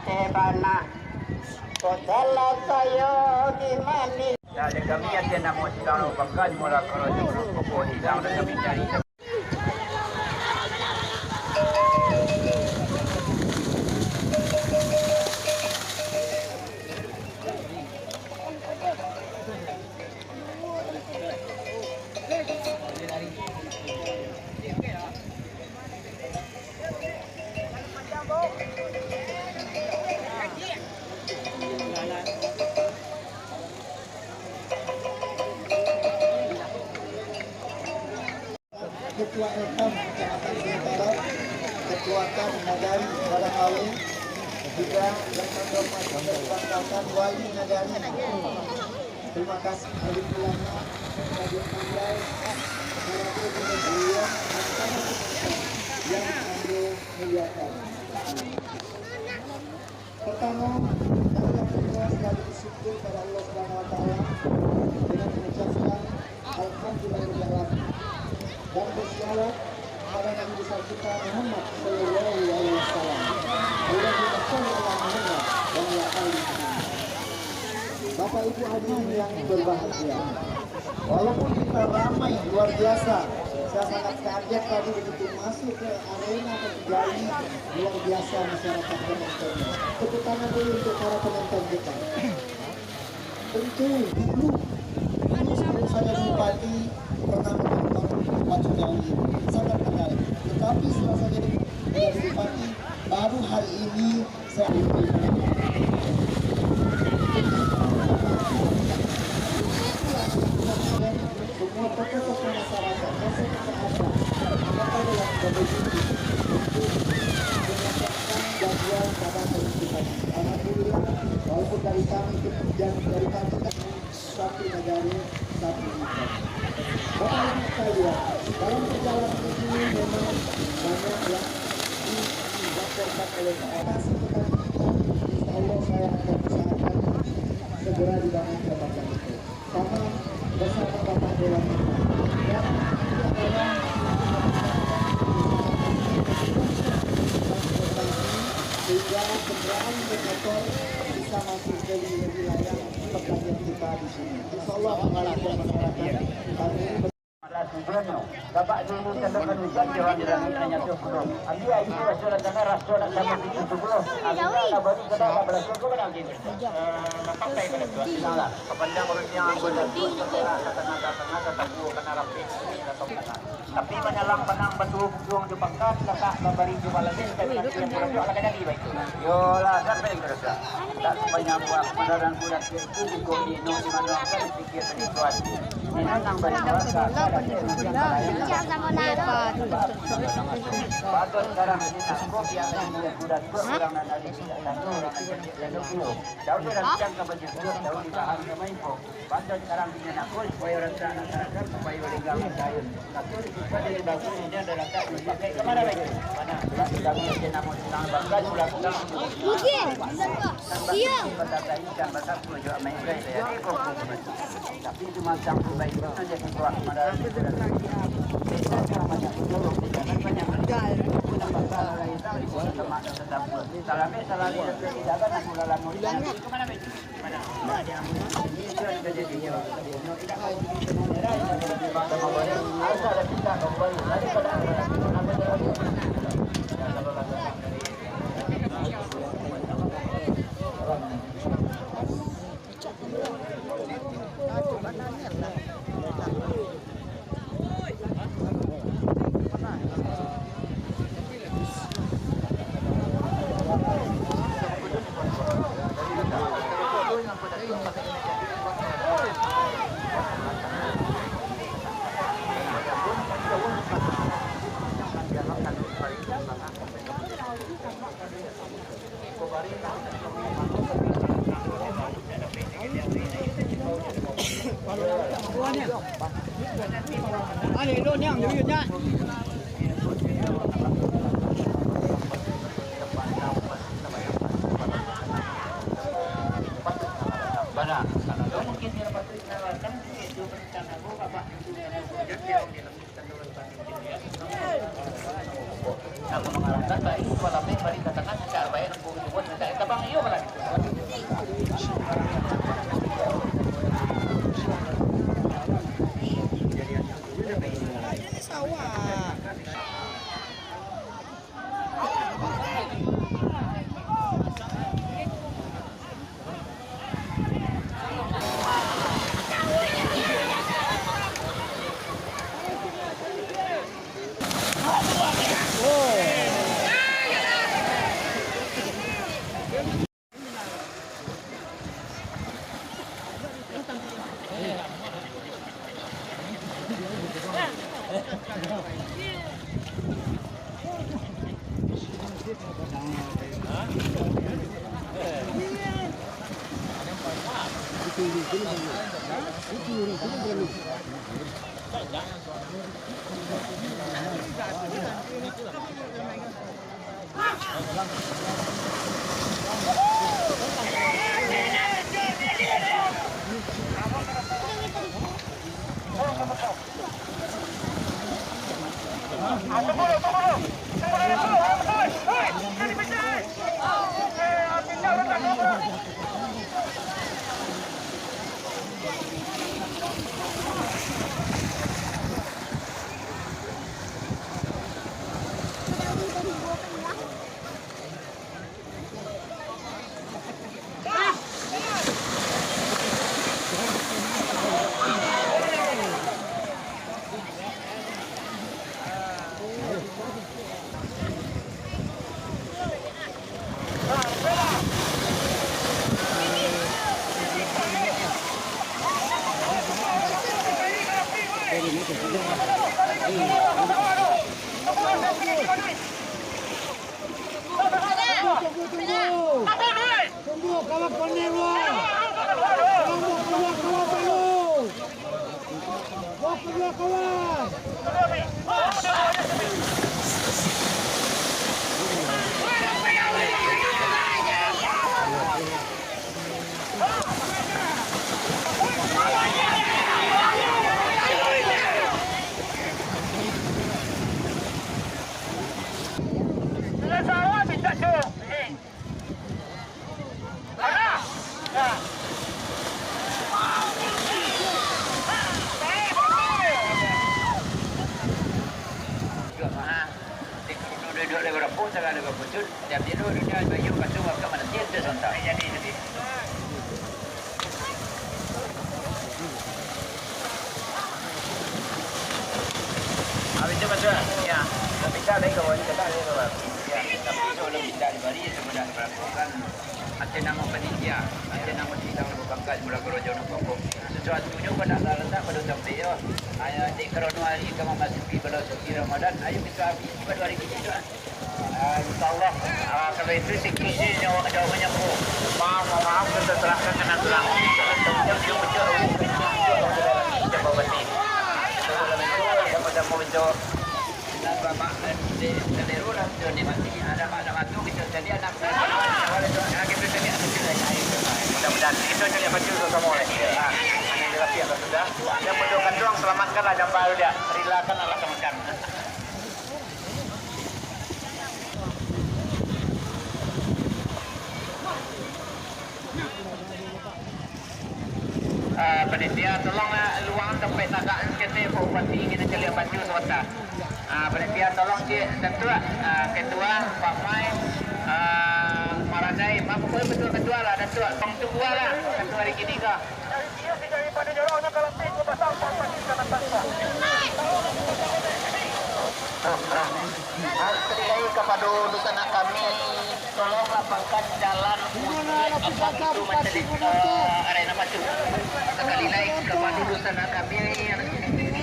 sebana kotala tayo di mani. Dari kami yang tidak mau sedang bangga mula kalau pokok hilang dan kami cari. Ketua Elkam Kecamatan Bintara, Ketua KAM Nagari Barangkali, juga yang terhormat Kecamatan Wali Nagari. Terima kasih dari ulama, Raja Pandai, para beliau yang kami muliakan. Pertama, kami berdoa sekali bersyukur pada Allah Subhanahu Wa Taala dengan mengucapkan Alhamdulillah dan bersyukur pada Nabi besar kita Muhammad Sallallahu Alaihi Wasallam. Allah Muhammad dan ya Allah. Bapak Ibu hadirin yang berbahagia, walaupun kita ramai luar biasa, saya sangat kaget tadi begitu masuk ke arena ketiga ini, luar biasa masyarakat penontonnya. Tepuk tangan dulu untuk para penonton kita. Tentu dulu saya Bupati pernah menonton Pacu Jawi, sangat kenal. Tetapi setelah saya jadi Bupati, baru hari ini saya semua tokoh-tokoh masyarakat, masyarakat ada yang berbentuk untuk menyampaikan jadwal pada penunjukan. Alhamdulillah, walaupun dari kami kemudian dari kami satu negara satu event. Bapak Ibu sekalian, dalam perjalanan ini memang banyak yang dilaporkan oleh atas kita. Insya Allah saya akan usahakan segera dibangun jabatan itu. Sama bersama Bapak Dewan dan sehingga kendaraan bermotor bisa masuk ke wilayah pertanian kita di sini. Insya Allah mengalami masyarakat kami. Bapak dulu tentang hujan jangan dirangi hanya sebelum. Andi ayu rasulah tanah rasulah sama itu sebelum. Andi ada baru kita belas itu kan lagi. Bapak saya pada tuan salah. Kepada orangnya anggota tuan tengah-tengah tahu kena rapi atau kena. Tapi menyalang panang batu buang di pangkat kakak memberi jumlah lagi tapi yang kurang ada lagi baik. Yolah sampai terus. Tak banyak buat kendaraan kuda itu di kopi no di mana kan pikir situasi. Menang beri kuasa. Patut sekarang ini nangkop yang kuda kurang nanti tidak tahu orang yang dulu. Jauh dari yang kebanyakan jauh di bahan kemainpo. Patut sekarang ini nangkop supaya orang masyarakat supaya bergabung cair. Tapi pada bagus ini adalah tak dipakai kemana lagi? Mana? Kami yang namun tentang bangga melakukan. Iya. Pada ikan besar tujuh main gaya tapi itu macam baik saja keluar pada Anh đi luôn nha, giữ gìn nha. Mana? Kalau mungkin dia patut menawarkan itu berencana aku bapak itu yang dilakukan oleh aku mengarahkan baik kalau memang katakan secara baik aku buat kita tabang iyo pala. Tunggu, kawan Cornelio. Kawan. Ya, kita dari kawan kita dari kawan. Ya, tapi itu lebih dari bari sebenarnya melakukan ada nama panitia, ada nama kita bukan kan mula kerojo nak pokok. Sesuatu punya pada letak pada sampai yo. Ayo di Januari kamu masih pergi pada suci Ramadan. Ayo kita habis pada hari ini juga. InsyaAllah kalau itu sekrisi jawabannya bu. Maaf kita serahkan kena tulang. Dia menjauh kita bawa ni. Kita pada mau menjauh. Bapak dari rumah jadi mati ada matu kita jadi anak awal itu kita jadi mudah-mudahan itu jadi baju semua ya yang dirapi atau sudah yang mendoakan doang selamatkanlah jam baru dia rilakan Allah selamatkan panitia tolonglah luang sampai tagak kita bupati kita cari baju semata. Panitia tolong cik tentu ketua Pak Mai Maradai apa betul ketua lah datuk bang tua lah ketua hari ini kah daripada jorongnya kalau tinggal pasang pasti kena pasang sekali kepada urusan kami tolong lapangkan jalan itu menjadi arena maju sekali lagi kepada urusan kami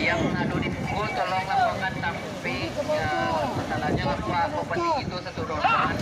yang adu di pukul tolong lapangkan sampai masalahnya apa itu satu rombongan